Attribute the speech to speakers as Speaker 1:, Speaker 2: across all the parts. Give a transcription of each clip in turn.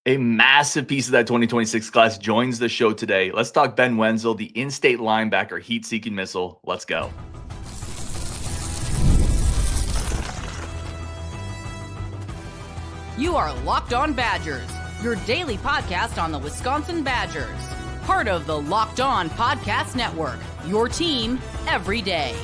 Speaker 1: A massive piece of that 2026 class joins the show today. Let's talk Ben Wenzel, the in-state linebacker, heat-seeking missile. Let's go.
Speaker 2: You are Locked On Badgers, your daily podcast on the Wisconsin Badgers. Part of the Locked On Podcast Network, your team every day.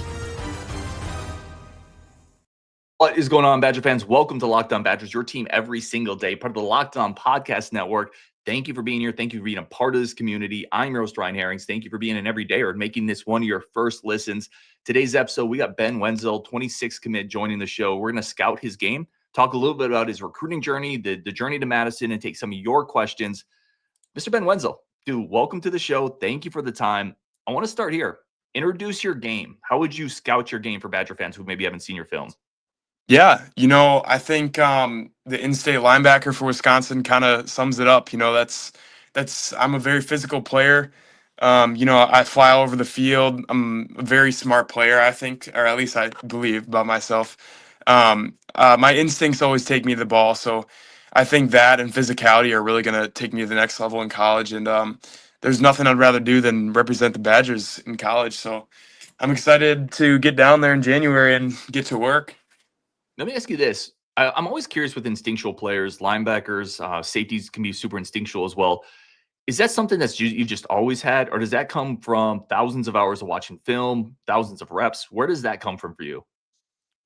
Speaker 1: What is going on, Badger fans? Welcome to Locked On Badgers, your team every single day, part of the Locked On Podcast Network. Thank you for being here. Thank you for being a part of this community. I'm your host, Ryan Herrings. Thank you for being an everydayer and making this one of your first listens. Today's episode, we got Ben Wenzel, 26 commit, joining the show. We're going to scout his game, talk a little bit about his recruiting journey, the journey to Madison, and take some of your questions. Mr. Ben Wenzel, dude, welcome to the show. Thank you for the time. I want to start here. Introduce your game. How would you scout your game for Badger fans who maybe haven't seen your film?
Speaker 3: Yeah, I think the in-state linebacker for Wisconsin kind of sums it up. That's I'm a very physical player. I fly all over the field. I'm a very smart player, I think, or at least I believe about myself. My instincts always take me to the ball, so I think that and physicality are really going to take me to the next level in college. And there's nothing I'd rather do than represent the Badgers in college. So I'm excited to get down there in January and get to work.
Speaker 1: Let me ask you this. I'm always curious with instinctual players, linebackers, safeties can be super instinctual as well. Is that something that's you just always had, or does that come from thousands of hours of watching film, thousands of reps? Where does that come from for you?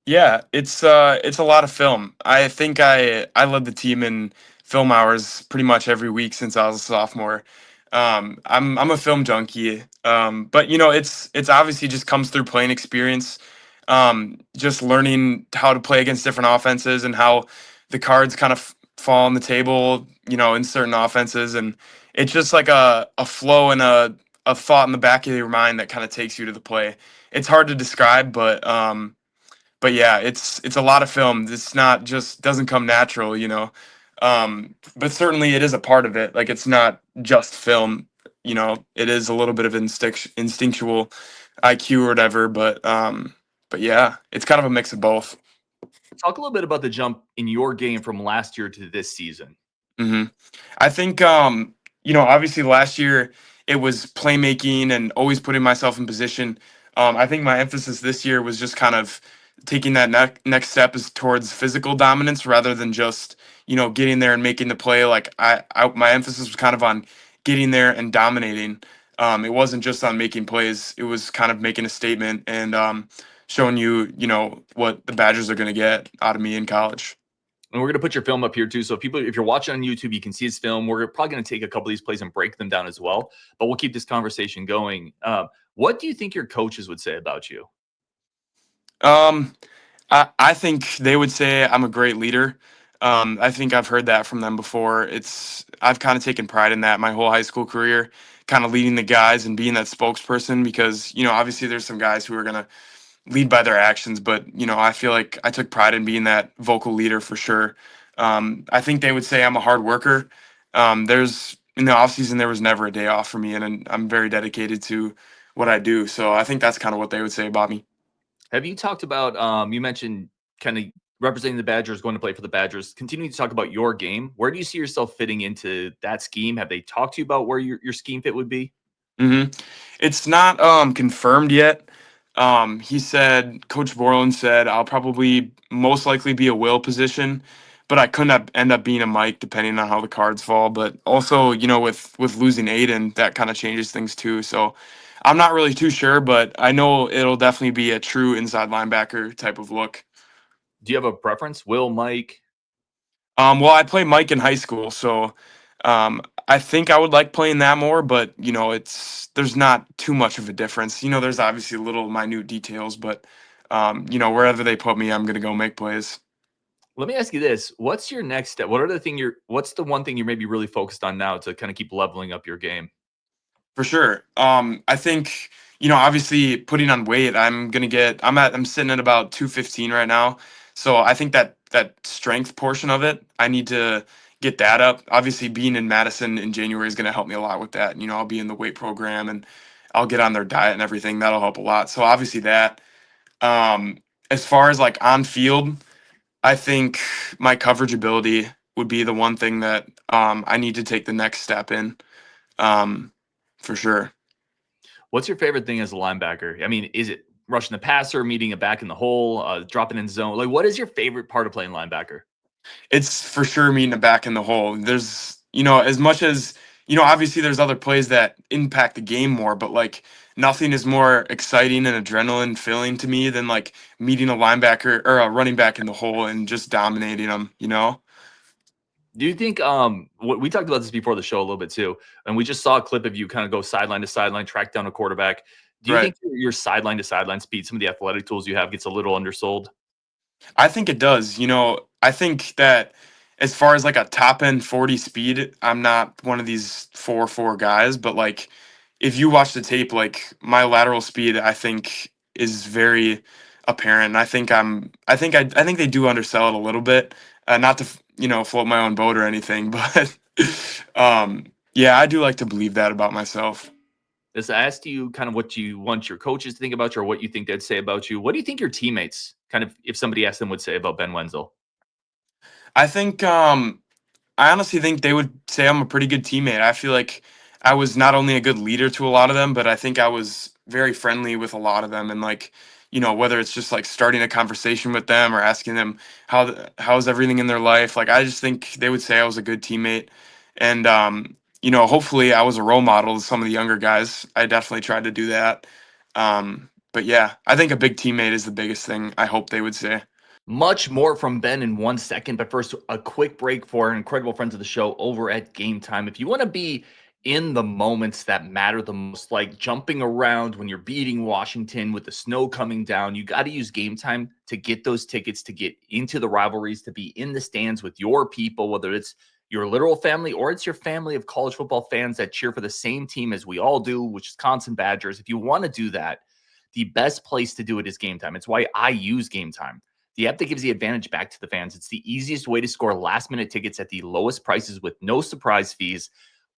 Speaker 3: Yeah, it's a lot of film. I think I led the team in film hours pretty much every week since I was a sophomore. I'm a film junkie, but it's obviously just comes through playing experience, just learning how to play against different offenses and how the cards kind of fall on the table, in certain offenses, and it's just like a flow and a thought in the back of your mind that kind of takes you to the play. It's hard to describe, but yeah, it's a lot of film. It's not just doesn't come natural. But certainly it is a part of it. Like, it's not just film. It is a little bit of instinctual IQ or whatever. But yeah, it's kind of a mix of both.
Speaker 1: Talk a little bit about the jump in your game from last year to this season.
Speaker 3: Mm-hmm. I think obviously last year it was playmaking and always putting myself in position. I think my emphasis this year was just kind of taking that next step is towards physical dominance rather than just getting there and making the play. Like my emphasis was kind of on getting there and dominating. It wasn't just on making plays. It was kind of making a statement and showing you what the Badgers are going to get out of me in college.
Speaker 1: And we're going to put your film up here too. So if you're watching on YouTube, you can see his film. We're probably going to take a couple of these plays and break them down as well. But we'll keep this conversation going. What do you think your coaches would say about you?
Speaker 3: I think they would say I'm a great leader. I think I've heard that from them before. I've kind of taken pride in that my whole high school career, kind of leading the guys and being that spokesperson because, obviously there's some guys who are going to lead by their actions, but, I feel like I took pride in being that vocal leader for sure. I think they would say I'm a hard worker. There's in the off season, there was never a day off for me, and I'm very dedicated to what I do. So I think that's kind of what they would say about me.
Speaker 1: Have you talked about, you mentioned kind of representing the Badgers, going to play for the Badgers, continuing to talk about your game. Where do you see yourself fitting into that scheme? Have they talked to you about where your scheme fit would be?
Speaker 3: Mm-hmm. It's not confirmed yet. He said, Coach Borland said, I'll probably most likely be a will position, but I couldn't end up being a Mike depending on how the cards fall. But also, with losing Aiden, that kind of changes things too. So I'm not really too sure, but I know it'll definitely be a true inside linebacker type of look.
Speaker 1: Do you have a preference? Will, Mike?
Speaker 3: Well, I played Mike in high school, so I think I would like playing that more, but there's not too much of a difference. There's obviously little minute details, but wherever they put me, I'm gonna go make plays.
Speaker 1: Let me ask you this: what's your next step? What's the one thing you're maybe really focused on now to kind of keep leveling up your game?
Speaker 3: For sure. I think, obviously putting on weight, I'm sitting at about 215 right now. So I think that strength portion of it, I need to get that up. Obviously being in Madison in January is going to help me a lot with that. I'll be in the weight program and I'll get on their diet and everything. That'll help a lot. So obviously that, as far as like on field, I think my coverage ability would be the one thing that I need to take the next step in, for sure.
Speaker 1: What's your favorite thing as a linebacker? I mean, is it rushing the passer, meeting it back in the hole, dropping in zone? Like, what is your favorite part of playing linebacker?
Speaker 3: It's for sure meeting it back in the hole. There's, as much as, obviously there's other plays that impact the game more, but like nothing is more exciting and adrenaline filling to me than like meeting a linebacker or a running back in the hole and just dominating them.
Speaker 1: Do you think we talked about this before the show a little bit too, and we just saw a clip of you kind of go sideline to sideline, track down a quarterback. Do you
Speaker 3: Right.
Speaker 1: think your sideline to sideline speed, some of the athletic tools you have, gets a little undersold?
Speaker 3: I think it does. I think that as far as like a top end 40 speed, I'm not one of these 4-4 guys, but like if you watch the tape, like my lateral speed, I think is very apparent. I think they do undersell it a little bit. Not to, float my own boat or anything, but yeah, I do like to believe that about myself.
Speaker 1: This I asked you kind of what you want your coaches to think about you or what you think they'd say about you. What do you think your teammates, kind of, if somebody asked them, would say about Ben Wenzel?
Speaker 3: I think I honestly think they would say I'm a pretty good teammate. I feel like I was not only a good leader to a lot of them, but I think I was very friendly with a lot of them. And like, whether it's just like starting a conversation with them or asking them how's everything in their life, like I just think they would say I was a good teammate. And hopefully I was a role model to some of the younger guys. I definitely tried to do that. But yeah, I think a big teammate is the biggest thing I hope they would say.
Speaker 1: Much more from Ben in 1 second, but first, a quick break for our incredible friends of the show over at Gametime. If you want to be in the moments that matter the most, like jumping around when you're beating Washington with the snow coming down, you got to use Gametime to get those tickets, to get into the rivalries, to be in the stands with your people, whether it's your literal family or it's your family of college football fans that cheer for the same team as we all do, Wisconsin Badgers. If you want to do that, the best place to do it is Gametime. It's why I use Gametime, the app that gives the advantage back to the fans. It's the easiest way to score last-minute tickets at the lowest prices with no surprise fees.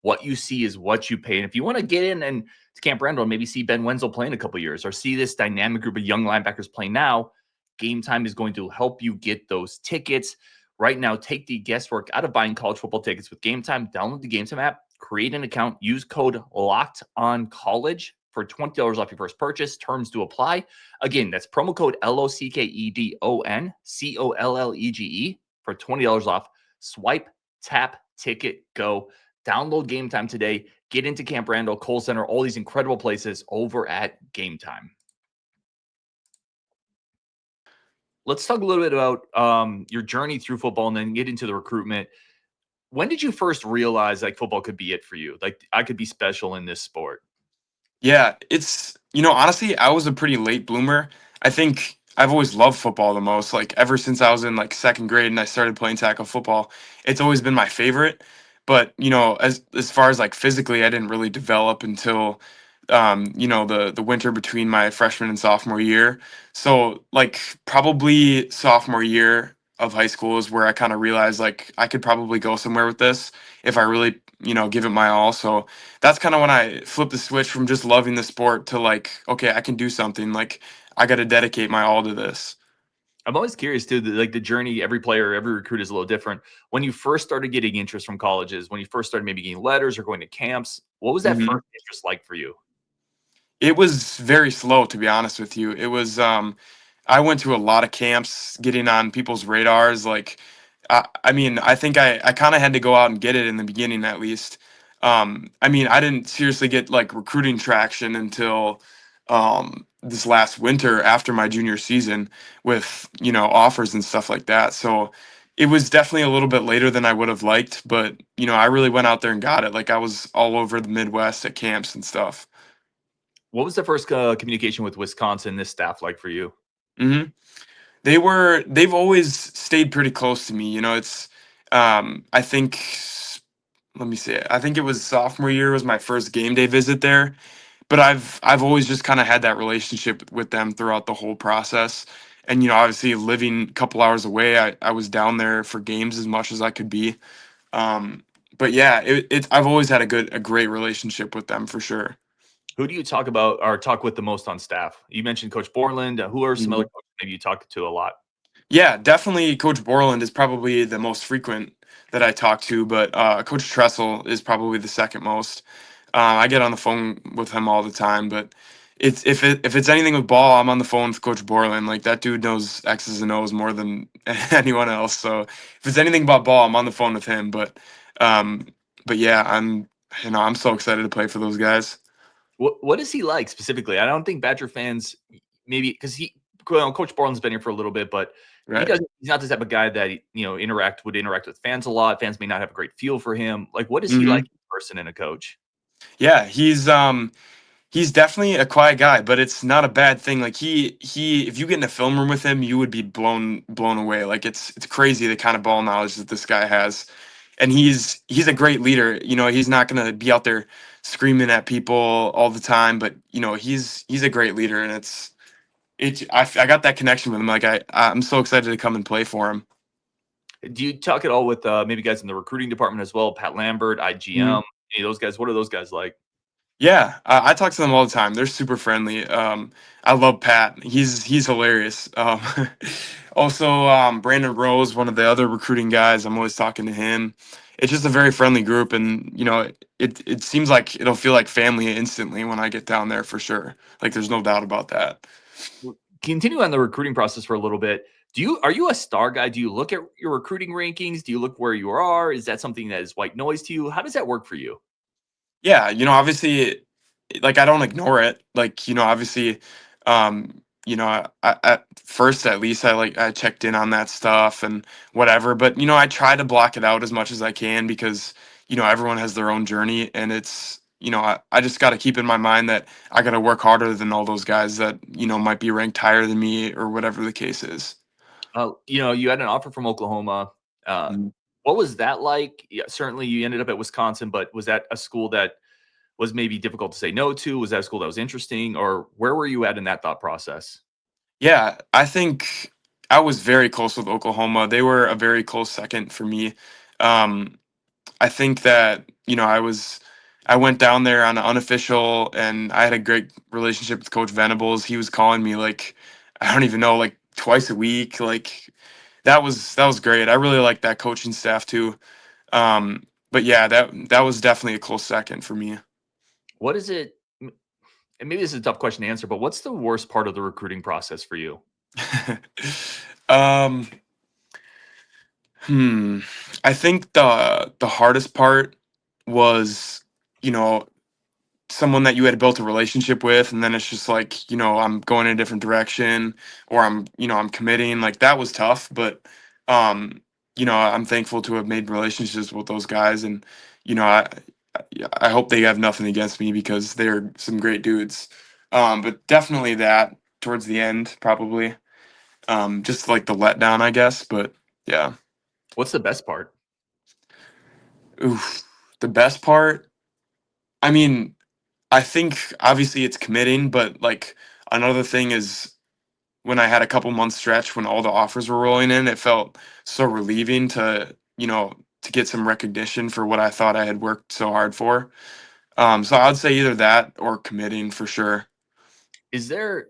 Speaker 1: What you see is what you pay. And if you want to get in and to Camp Randall and maybe see Ben Wenzel play in a couple years or see this dynamic group of young linebackers play now, Gametime is going to help you get those tickets. Right now, take the guesswork out of buying college football tickets with Gametime. Download the Gametime app, create an account, use code LOCKEDONCollege for $20 off your first purchase. Terms do apply. Again, that's promo code LOCKEDONCOLLEGE for $20 off. Swipe, tap, ticket, go. Download Gametime today. Get into Camp Randall, Kohl Center, all these incredible places over at Gametime. Let's talk a little bit about your journey through football and then get into the recruitment. When did you first realize like football could be it for you? Like I could be special in this sport?
Speaker 3: Yeah, it's, honestly, I was a pretty late bloomer. I think I've always loved football the most. Like ever since I was in like second grade and I started playing tackle football, it's always been my favorite. But, as far as like physically, I didn't really develop until the winter between my freshman and sophomore year. So like probably sophomore year of high school is where I kind of realized like I could probably go somewhere with this if I really, give it my all. So that's kind of when I flipped the switch from just loving the sport to like, okay, I can do something. Like I got to dedicate my all to this.
Speaker 1: I'm always curious too, like the journey, every player, every recruit is a little different. When you first started getting interest from colleges, when you first started maybe getting letters or going to camps, what was that
Speaker 3: Mhm.
Speaker 1: first interest like for you?
Speaker 3: It was very slow, to be honest with you. It was, I went to a lot of camps, getting on people's radars. Like, I mean, I think I kind of had to go out and get it in the beginning, at least. I mean, I didn't seriously get like recruiting traction until this last winter after my junior season with, offers and stuff like that. So it was definitely a little bit later than I would have liked, but, I really went out there and got it. Like, I was all over the Midwest at camps and stuff.
Speaker 1: What was the first communication with Wisconsin, this staff like for you?
Speaker 3: hmm they've always stayed pretty close to me. It's I think let me see. I think it was sophomore year was my first game day visit there, but I've always just kind of had that relationship with them throughout the whole process. And obviously living a couple hours away, I was down there for games as much as I could be. But yeah, I've always had a great relationship with them for sure.
Speaker 1: Who do you talk about or talk with the most on staff? You mentioned Coach Borland. Who are some other
Speaker 3: Mhm.
Speaker 1: coaches maybe you talk to a lot?
Speaker 3: Yeah, definitely. Coach Borland is probably the most frequent that I talk to, but Coach Tressel is probably the second most. I get on the phone with him all the time, but if it's anything with ball, I'm on the phone with Coach Borland. Like that dude knows X's and O's more than anyone else. So if it's anything about ball, I'm on the phone with him. Um, but yeah, I'm so excited to play for those guys.
Speaker 1: What is he like specifically? I don't think Badger fans maybe because Coach Borland's been here for a little bit, but
Speaker 3: Right.
Speaker 1: he's not the type of guy that would interact with fans a lot. Fans may not have a great feel for him. Like, what is he like
Speaker 3: Hmm.
Speaker 1: in person and a coach?
Speaker 3: Yeah, he's definitely a quiet guy, but it's not a bad thing. Like he if you get in a film room with him, you would be blown away. Like it's crazy the kind of ball knowledge that this guy has. And he's a great leader. You know, he's not going to be out there screaming at people all the time, but you know, he's a great leader and I got that connection with him. Like I'm so excited to come and play for him.
Speaker 1: Do you talk at all with maybe guys in the recruiting department as well? Pat Lambert, IGM, any of those guys? What are those guys like?
Speaker 3: Yeah, I talk to them all the time. They're super friendly. I love Pat. He's hilarious. Also, Brandon Rose, one of the other recruiting guys. I'm always talking to him. It's just a very friendly group, and you know, it seems like it'll feel like family instantly when I get down there for sure. Like, there's no doubt about that.
Speaker 1: Continue on the recruiting process for a little bit. Are you a star guy? Do you look at your recruiting rankings? Do you look where you are? Is that something that is white noise to you? How does that work for you?
Speaker 3: Yeah, you know, obviously, like I don't ignore it. Like, you know, obviously, at first at least I checked in on that stuff and whatever. But you know, I try to block it out as much as I can because you know everyone has their own journey, and it's you know I just got to keep in my mind that I got to work harder than all those guys that you know might be ranked higher than me or whatever the case is.
Speaker 1: You had an offer from Oklahoma. Uh,
Speaker 3: Mhm.
Speaker 1: what was that like? Yeah, certainly, you ended up at Wisconsin, but was that a school that was maybe difficult to say no to? Was that a school that was interesting, or where were you at in that thought process?
Speaker 3: Yeah, I think I was very close with Oklahoma. They were a very close second for me. Um, I think that you know I went down there on an unofficial, and I had a great relationship with Coach Venables. He was calling me like I don't even know like twice a week. Like that was great. I really like that coaching staff too. But yeah, that was definitely a close second for me.
Speaker 1: What is it? And maybe this is a tough question to answer, but what's the worst part of the recruiting process for you?
Speaker 3: um, hmm. I think the hardest part was you know someone that you had built a relationship with and then it's just like you know I'm going in a different direction or I'm committing like that was tough but um you know I'm thankful to have made relationships with those guys and you know I hope they have nothing against me because they're some great dudes but definitely that towards the end probably just like the letdown I guess but yeah.
Speaker 1: What's the best part?
Speaker 3: Oof. The best part, I mean, I think obviously it's committing, but like another thing is when I had a couple months stretch when all the offers were rolling in, it felt so relieving to, you know, to get some recognition for what I thought I had worked so hard for. So I'd say either that or committing for sure.
Speaker 1: Is there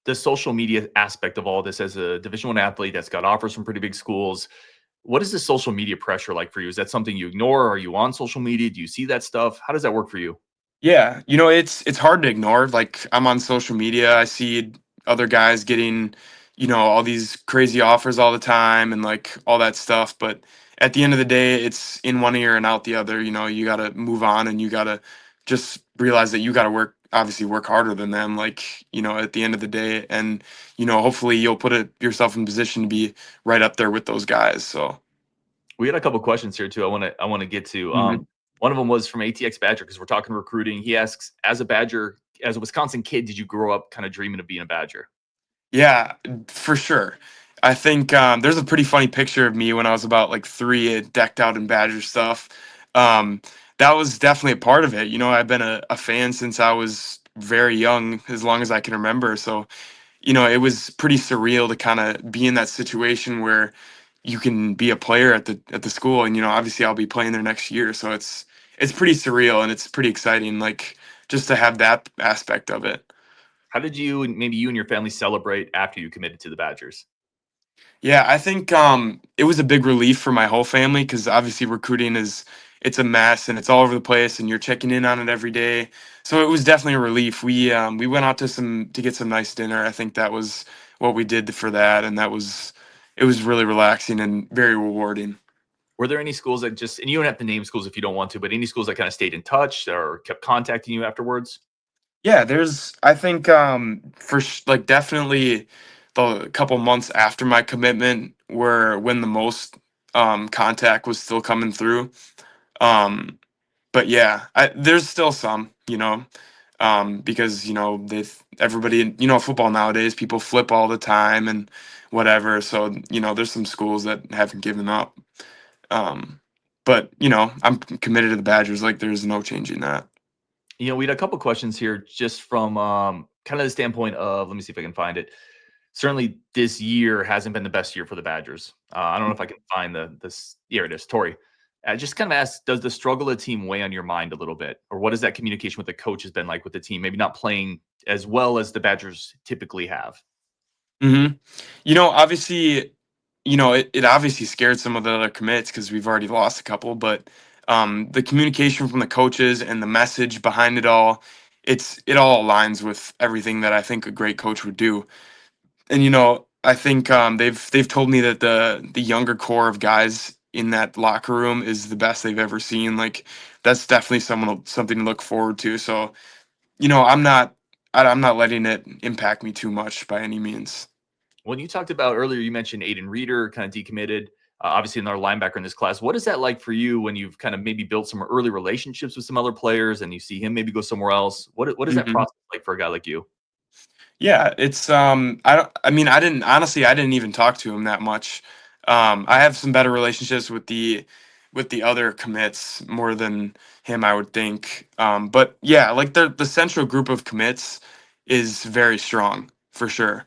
Speaker 1: the social media aspect of all this as a Division I athlete that's got offers from pretty big schools? What is the social media pressure like for you? Is that something you ignore? Are you on social media? Do you see that stuff? How does that work for you?
Speaker 3: Yeah, you know, it's hard to ignore. Like I'm on social media, I see other guys getting, you know, all these crazy offers all the time and like all that stuff, but at the end of the day, it's in one ear and out the other. You know, you got to move on and you got to just realize that you got to obviously work harder than them like, you know, at the end of the day and you know, hopefully you'll put yourself in position to be right up there with those guys. So,
Speaker 1: We had a couple questions here too. I want to get to.
Speaker 3: mhm.
Speaker 1: One of them was from ATX Badger because we're talking recruiting. He asks, as a Badger, as a Wisconsin kid, did you grow up kind of dreaming of being a Badger?
Speaker 3: Yeah, for sure. I think there's a pretty funny picture of me when I was about like 3, decked out in Badger stuff. Um, that was definitely a part of it. You know, I've been a fan since I was very young, as long as I can remember. So, you know, it was pretty surreal to kind of be in that situation where you can be a player at the school, and you know, obviously I'll be playing there next year. So it's pretty surreal and it's pretty exciting, like just to have that aspect of it.
Speaker 1: How did you and maybe you and your family celebrate after you committed to the Badgers?
Speaker 3: Yeah, I think it was a big relief for my whole family because obviously recruiting it's a mess and it's all over the place and you're checking in on it every day. So it was definitely a relief. We went out to get some nice dinner. I think that was what we did for that, and it was really relaxing and very rewarding.
Speaker 1: Were there any schools that just, and you don't have to name schools if you don't want to, but any schools that kind of stayed in touch or kept contacting you afterwards?
Speaker 3: Yeah, I think like definitely the couple months after my commitment were when the most contact was still coming through. Um but yeah, there's still some, because everybody, football nowadays, people flip all the time and whatever. So there's some schools that haven't given up. Um, but I'm committed to the Badgers. Like there's no changing that.
Speaker 1: We had a couple questions here just from kind of the standpoint of, let me see if I can find it. Certainly, this year hasn't been the best year for the Badgers. I don't know if I can find this. Here it is, Tori. I just kind of asked, does the struggle of the team weigh on your mind a little bit? Or what has that communication with the coach has been like with the team? Maybe not playing as well as the Badgers typically have.
Speaker 3: hmm Obviously, it obviously scared some of the other commits because we've already lost a couple, but the communication from the coaches and the message behind it all, it all aligns with everything that I think a great coach would do. And I think they've told me that the younger core of guys in that locker room is the best they've ever seen. Like that's definitely something to look forward to. So I'm not letting it impact me too much by any means.
Speaker 1: When you talked about earlier, you mentioned Aiden Reeder kind of decommitted, obviously another linebacker in this class. What is that like for you when you've kind of maybe built some early relationships with some other players and you see him maybe go somewhere else? What is that
Speaker 3: Mhm.
Speaker 1: process like for a guy like you?
Speaker 3: Yeah, it's I don't I mean I didn't even talk to him that much. I have some better relationships with the other commits more than him, I would think. But yeah, like the central group of commits is very strong for sure.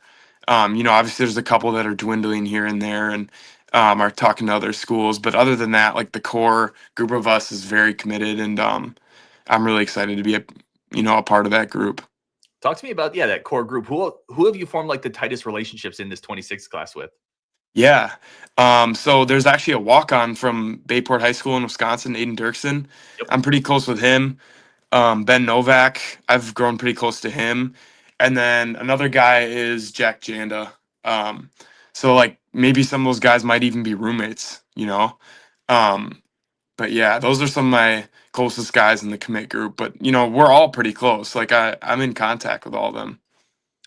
Speaker 3: Obviously there's a couple that are dwindling here and there and are talking to other schools, but other than that, like the core group of us is very committed, and I'm really excited to be a part of that group.
Speaker 1: Talk to me about, yeah, that core group. Who have you formed like the tightest relationships in this 26 class with?
Speaker 3: Yeah. So there's actually a walk-on from Bayport High School in Wisconsin, Aiden Dirksen.
Speaker 1: Yep.
Speaker 3: I'm pretty close with him. Ben Novak, I've grown pretty close to him. And then another guy is Jack Janda. So like maybe some of those guys might even be roommates. Um, but yeah, those are some of my closest guys in the commit group. But we're all pretty close. Like I'm in contact with all of them.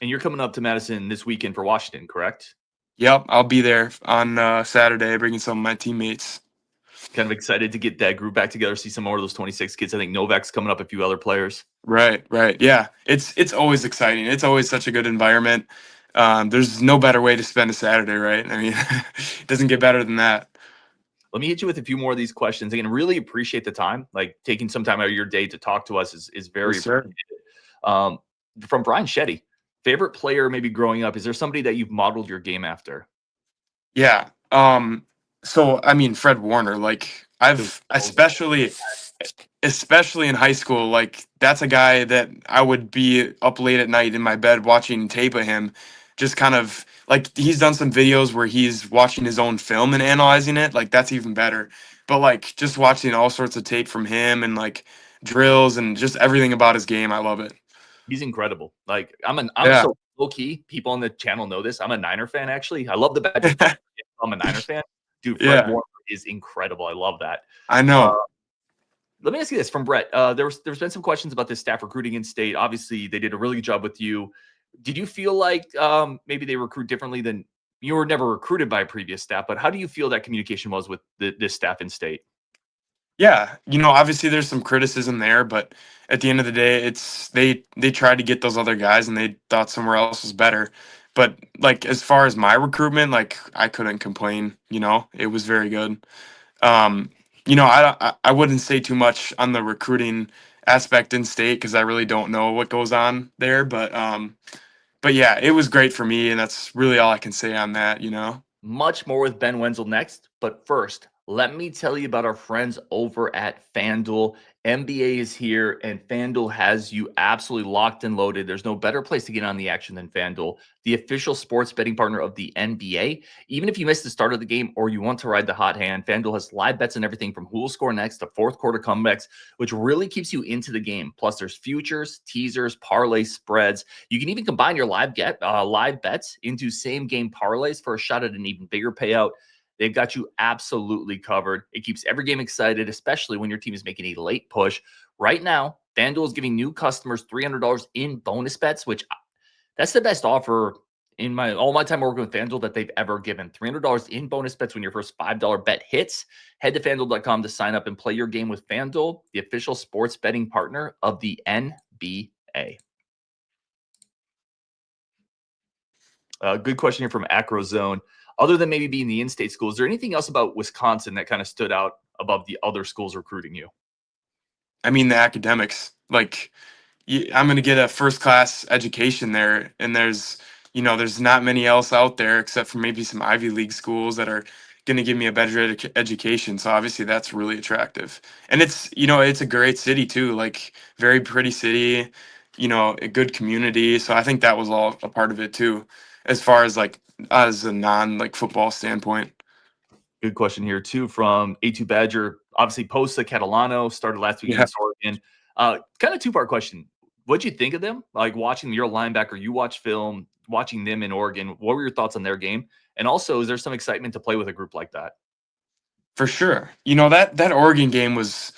Speaker 1: And you're coming up to Madison this weekend for Washington, correct?
Speaker 3: Yep, I'll be there on Saturday, bringing some of my teammates.
Speaker 1: Kind of excited to get that group back together, see some more of those 26 kids. I think Novak's coming up, a few other players.
Speaker 3: Right, right. Yeah. It's always exciting. It's always such a good environment. There's no better way to spend a Saturday, right? I mean, it doesn't get better than that.
Speaker 1: Let me hit you with a few more of these questions. Again, really appreciate the time. Like taking some time out of your day to talk to us is very
Speaker 3: Yes, sir.
Speaker 1: appreciated. Um, from Brian Shetty, favorite player maybe growing up. Is there somebody that you've modeled your game after?
Speaker 3: Yeah. So I mean Fred Warner, like I've especially in high school, like that's a guy that I would be up late at night in my bed watching tape of him, just kind of like he's done some videos where he's watching his own film and analyzing it, like that's even better. But like just watching all sorts of tape from him and like drills and just everything about his game, I love it.
Speaker 1: He's incredible. Like I'm
Speaker 3: Yeah.
Speaker 1: so low key. People on the channel know this. I'm a Niner fan, actually. I love the Badgers. But I'm a Niner fan. Dude, Fred
Speaker 3: Yeah,
Speaker 1: Warner is incredible. I love that.
Speaker 3: I
Speaker 1: Uh,
Speaker 3: know.
Speaker 1: Let me ask you this from Brett. There's been some questions about this staff recruiting in state. Obviously, they did a really good job with you. Did you feel like maybe they recruit differently than you were never recruited by a previous staff? But how do you feel that communication was with this staff in state?
Speaker 3: Yeah, obviously there's some criticism there, but at the end of the day, it's they tried to get those other guys and they thought somewhere else was better. But like as far as my recruitment, like I couldn't complain. It was very good. Um, I wouldn't say too much on the recruiting aspect in state because I really don't know what goes on there, but yeah, it was great for me, and that's really all I can say on that.
Speaker 1: Much more with Ben Wenzel next. But first, Let me tell you about our friends over at FanDuel. NBA is here, and FanDuel has you absolutely locked and loaded. There's no better place to get on the action than FanDuel, the official sports betting partner of the NBA. Even if you missed the start of the game or you want to ride the hot hand, FanDuel has live bets on everything from who will score next to fourth quarter comebacks, which really keeps you into the game. Plus, there's futures, teasers, parlay spreads. You can even combine your live bets into same game parlays for a shot at an even bigger payout. They've got you absolutely covered. It keeps every game excited, especially when your team is making a late push. Right now, FanDuel is giving new customers $300 in bonus bets, which that's the best offer in all my time working with FanDuel that they've ever given. $300 in bonus bets when your first $5 bet hits. Head to FanDuel.com to sign up and play your game with FanDuel, the official sports betting partner of the NBA. Good question here from Acrozone. Other than maybe being the in-state school, is there anything else about Wisconsin that kind of stood out above the other schools recruiting you?
Speaker 3: I mean, the academics. Like, I'm going to get a first-class education there, and there's not many else out there except for maybe some Ivy League schools that are going to give me a better education. So obviously that's really attractive, and it's a great city too. Like, very pretty city, a good community. So I think that was all a part of it too, as far as like as a non football standpoint.
Speaker 1: Good question here too from A2 Badger. Obviously, Posa Catalano started last week
Speaker 3: Yeah.
Speaker 1: against Oregon. Kind of two-part question. What'd you think of them? Like watching your linebacker, you watch film, watching them in Oregon. What were your thoughts on their game? And also, is there some excitement to play with a group like that?
Speaker 3: For sure. That Oregon game was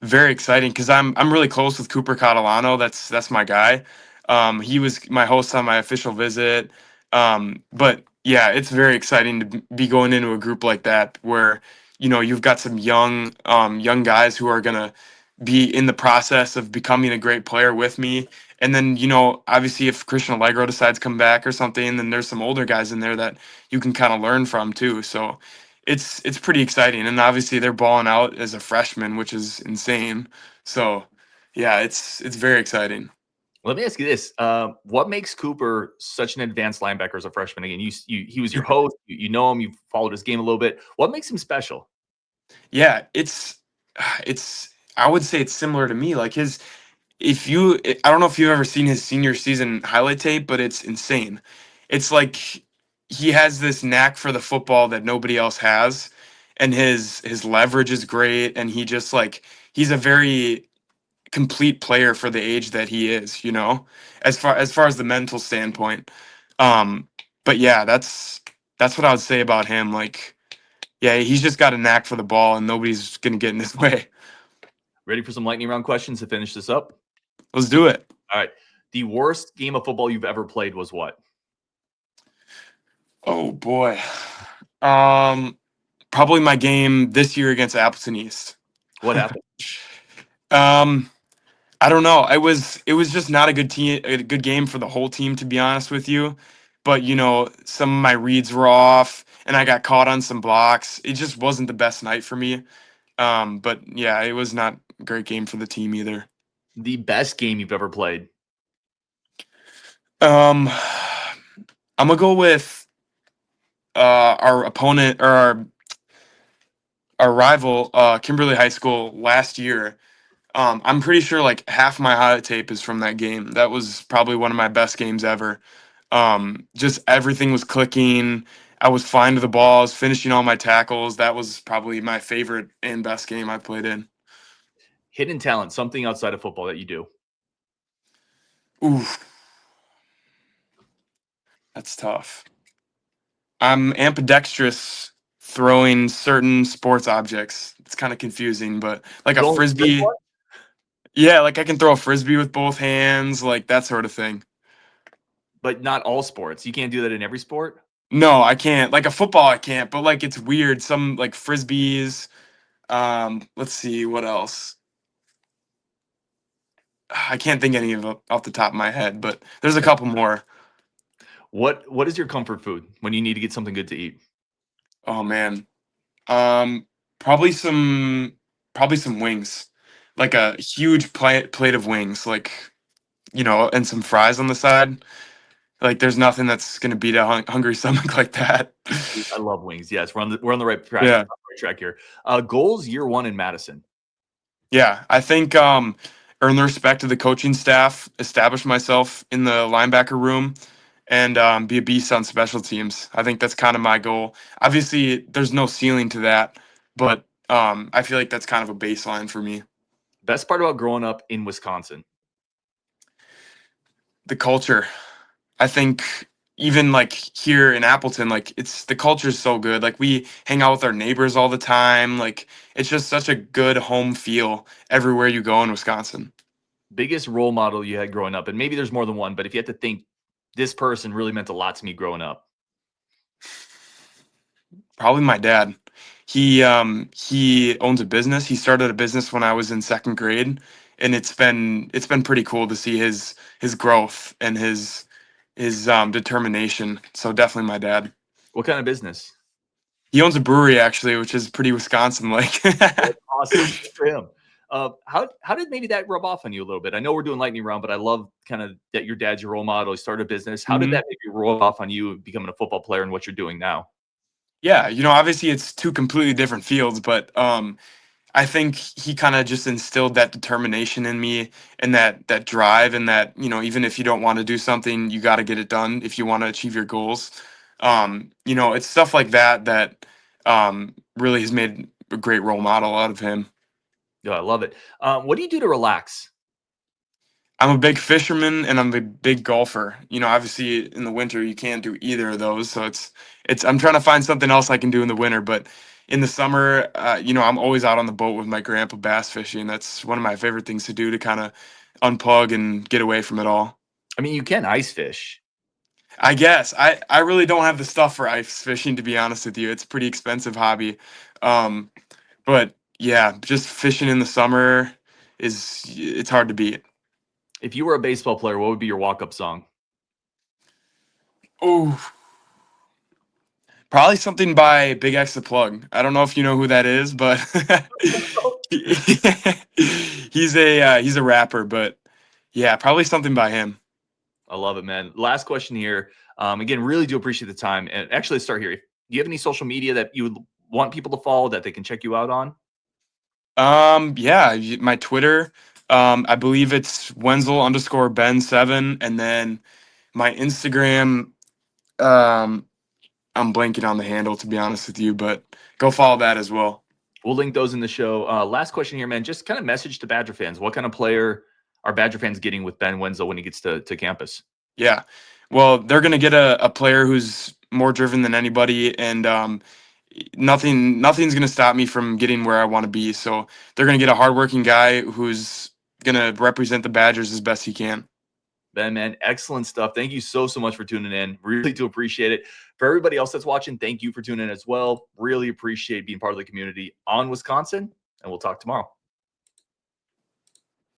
Speaker 3: very exciting because I'm really close with Cooper Catalano. That's my guy. He was my host on my official visit. But yeah, it's very exciting to be going into a group like that where you've got some young guys who are gonna be in the process of becoming a great player with me. And then obviously if Christian Allegro decides to come back or something, then there's some older guys in there that you can kind of learn from too. So it's pretty exciting, and obviously they're balling out as a freshman, which is insane. So yeah, it's very exciting.
Speaker 1: Let me ask you this: what makes Cooper such an advanced linebacker as a freshman? Again, he was your host. You know him. You've followed his game a little bit. What makes him special?
Speaker 3: Yeah, it's I would say it's similar to me. Like I don't know if you've ever seen his senior season highlight tape, but it's insane. It's like he has this knack for the football that nobody else has, and his leverage is great, and he's a very complete player for the age that he is, as far as the mental standpoint. But yeah, that's what I would say about him. Like, yeah, he's just got a knack for the ball, and nobody's gonna get in his way.
Speaker 1: Ready for some lightning round questions to finish this up?
Speaker 3: Let's do it.
Speaker 1: All right. The worst game of football you've ever played was what?
Speaker 3: Oh boy. Probably my game this year against Appleton East.
Speaker 1: What happened?
Speaker 3: I don't know. It was just not a good game for the whole team, to be honest with you. But some of my reads were off, and I got caught on some blocks. It just wasn't the best night for me. But yeah, it was not a great game for the team either.
Speaker 1: The best game you've ever played?
Speaker 3: I'm gonna go with our opponent, or our rival, Kimberly High School last year. I'm pretty sure like half my highlight tape is from that game. That was probably one of my best games ever. Just everything was clicking. I was flying to the ball. I was finishing all my tackles. That was probably my favorite and best game I played in.
Speaker 1: Hidden talent, something outside of football that you do?
Speaker 3: Oof. That's tough. I'm ambidextrous throwing certain sports objects. It's kind of confusing, but like a frisbee. Yeah, like I can throw a frisbee with both hands, like that sort of thing.
Speaker 1: But not all sports. You can't do that in every sport?
Speaker 3: No, I can't. Like a football, I can't. But like it's weird. Some like frisbees. Let's see what else. I can't think any of off the top of my head, but there's a couple more.
Speaker 1: What is your comfort food when you need to get something good to eat?
Speaker 3: Oh man, probably some wings, like a huge plate of wings, like and some fries on the side. Like there's nothing that's going to beat a hungry stomach like that.
Speaker 1: I love wings. Yes, we're on the right track.
Speaker 3: Yeah.
Speaker 1: Right track here. Goals year one in Madison.
Speaker 3: Yeah, I think earn the respect of the coaching staff, establish myself in the linebacker room, and be a beast on special teams. I think that's kind of my goal. Obviously, there's no ceiling to that, but I feel like that's kind of a baseline for me.
Speaker 1: Best part about growing up in Wisconsin?
Speaker 3: The culture. I think even like here in Appleton, like the culture is so good. Like we hang out with our neighbors all the time. Like it's just such a good home feel everywhere you go in Wisconsin.
Speaker 1: Biggest role model you had growing up, and maybe there's more than one, but if you had to think, this person really meant a lot to me growing up.
Speaker 3: Probably my dad. He owns a business. He started a business when I was in second grade, and it's been pretty cool to see his growth and his determination. So definitely my dad.
Speaker 1: What kind of business?
Speaker 3: He owns a brewery actually, which is pretty Wisconsin like.
Speaker 1: That's awesome. Good for him. How did maybe that rub off on you a little bit? I know we're doing lightning round, but I love kind of that your dad's your role model. He started a business. How did that maybe rub off on you becoming a football player and what you're doing now?
Speaker 3: Yeah, obviously it's two completely different fields, but I think he kind of just instilled that determination in me and that drive and that, even if you don't want to do something, you got to get it done if you want to achieve your goals. It's stuff like that really has made a great role model out of him.
Speaker 1: Yeah, I love it. What do you do to relax?
Speaker 3: I'm a big fisherman and I'm a big golfer. Obviously in the winter you can't do either of those, so I'm trying to find something else I can do in the winter, but in the summer, I'm always out on the boat with my grandpa bass fishing. That's one of my favorite things to do to kind of unplug and get away from it all.
Speaker 1: I mean, you can ice fish.
Speaker 3: I guess I really don't have the stuff for ice fishing, to be honest with you. It's a pretty expensive hobby. But yeah, just fishing in the summer it's hard to beat.
Speaker 1: If you were a baseball player, what would be your walk-up song?
Speaker 3: Oh, probably something by Big X the Plug. I don't know if you know who that is, but he's a rapper. But yeah, probably something by him.
Speaker 1: I love it, man. Last question here. Again, really do appreciate the time. And actually, let's start here. Do you have any social media that you would want people to follow that they can check you out on?
Speaker 3: Yeah, my Twitter. I believe it's Wenzel_Ben7, and then my Instagram. I'm blanking on the handle, to be honest with you, but go follow that as well.
Speaker 1: We'll link those in the show. Last question here, man. Just kind of message to Badger fans. What kind of player are Badger fans getting with Ben Wenzel when he gets to campus?
Speaker 3: Yeah, well, they're going to get a player who's more driven than anybody, and nothing's going to stop me from getting where I want to be. So they're going to get a hardworking guy who's going to represent the Badgers as best he can.
Speaker 1: Ben, man, excellent stuff. Thank you so much for tuning in. Really do appreciate it. For everybody else that's watching, thank you for tuning in as well. Really appreciate being part of the community on Wisconsin, and we'll talk tomorrow.